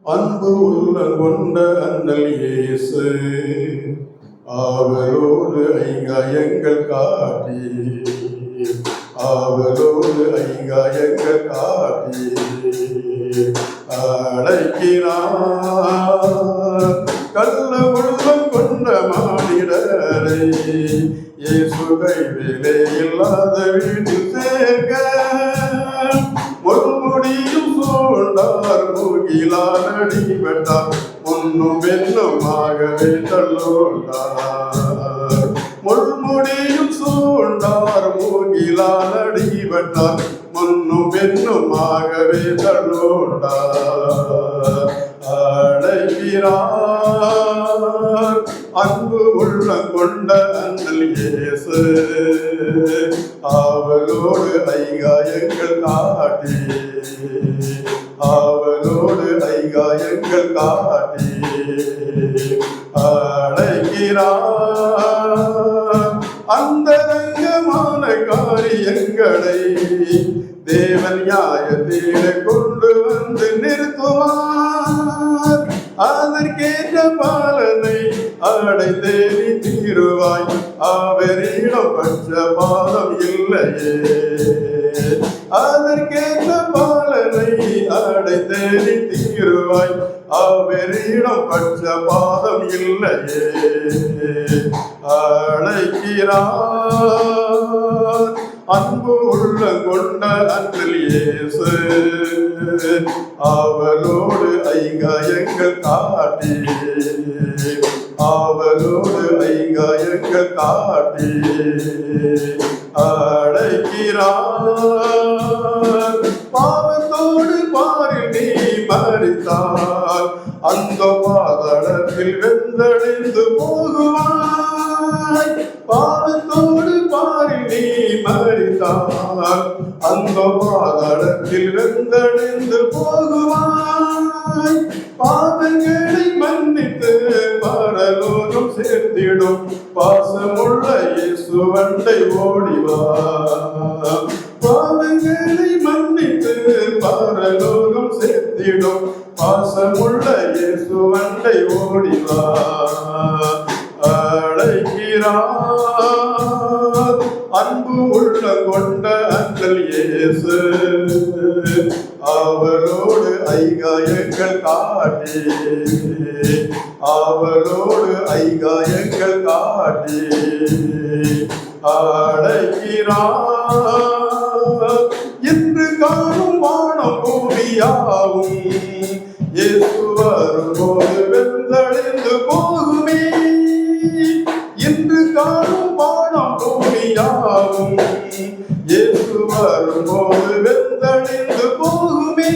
அன்பு உள்ள கொண்ட அண்ணல் இயேசு ஆவலோடு ஐங்காயங்கள் காட்டி ஆவலோடு ஐங்காயங்கள் காட்டி அழைக்கிறார் கள்ள உள்ளம் கொண்ட மானிடரை இயேசு கைவிலே இல்லாத வீட்டில் சேர்க்க முள்முடியும் சூழ்ந்தார் மூகிலால் அடிபட்டார் முன்னும் பெண்ணுமாகவே தள்ளோண்டார் முள்முடியும் சூழ்ந்தார் மூகிலால் அடிபட்டார் முன்னும் பெண்ணுமாகவே தள்ளோண்டார் அழைக்கிறார் அன்பு உள்ள கொண்ட அண்ணல் இயேசு ஆவலோடு ஐங்காயங்கள் காட்டி ஆவலோடு ஐங்காயங்கள் காட்டி அழைக்கிறார் அந்தரங்கமான காரியங்களை தேவன் நியாயத்திலே கொண்டு வந்து நிறுத்துவார் அதற்கேற்ற பாலனை அடைந்தே தீருவாய் அவரிடம் பட்சபாதம் இல்லையே அதற்கேற்ற பாலனை அடைந்தே தீருவாய் அவரிடம் பட்சபாதம் இல்லையே அழைக்கிறார் அன்பு உள்ள கொண்ட அண்ணல் இயேசு ஆவலோடு ஐங்காயங்கள் காட்டி ஆவலோடு ஐங்காயங்கள் காட்டி அழைக்கிறார் பாவத்தோடு பாரில் நீ மரித்தால் அந்த பாதாளத்தில் வெந்தடைந்து போகுவாய் பாவத்தோடு பாரில் நீ மரித்தால் அந்த பாதாளத்தில் வெந்தடைந்து போகுவாய் பாவங்களை மன்னித்து பரலோகம் சேர்த்திடும் பாசமுள்ள இயேசுவண்டை ஓடிவா பாவங்களை மன்னித்து பரலோகம் சேர்த்திடும் பாசமுள்ள இயேசுவண்டை ஓடிவா அழைக்கிறார் அன்பு உள்ள கொண்ட அண்ணல் இயேசு அவரோடு ஐங்காயங்கள் காட்டி அவரோடு ஐங்காயங்கள் காட்டி அழைக்கிறார் என்று காணும் வானம் பூமியாவும் இயேசு வரும்போது வெந்தடைந்து போகுமே என்று காணும் வானம் பூமியாவும் இயேசு வரும்போது வெந்தடைந்து போகுமே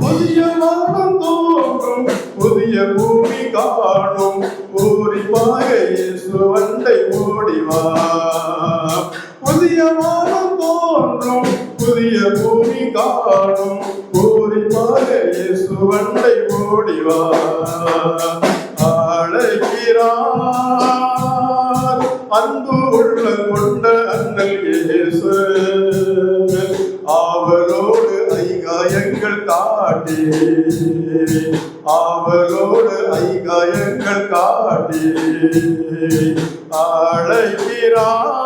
புதிய வானம் தோன்றும் புதிய பூமி காணும் பூரிப்பாக இயேசு வண்டை ஓடிவா புதிய வானம் தோன்றும் புதிய பூமி காணும் பூரிப்பாக இயேசு வண்டை ஓடிவா அழைக்கிறார் அன்பு உள்ள கொண்ட அண்ணல் இயேசு ஆவலோடு ஐங்காயங்கள் காட்டி ஆவலோடு ஐங்காயங்கள் காட்டி அழைக்கிறார்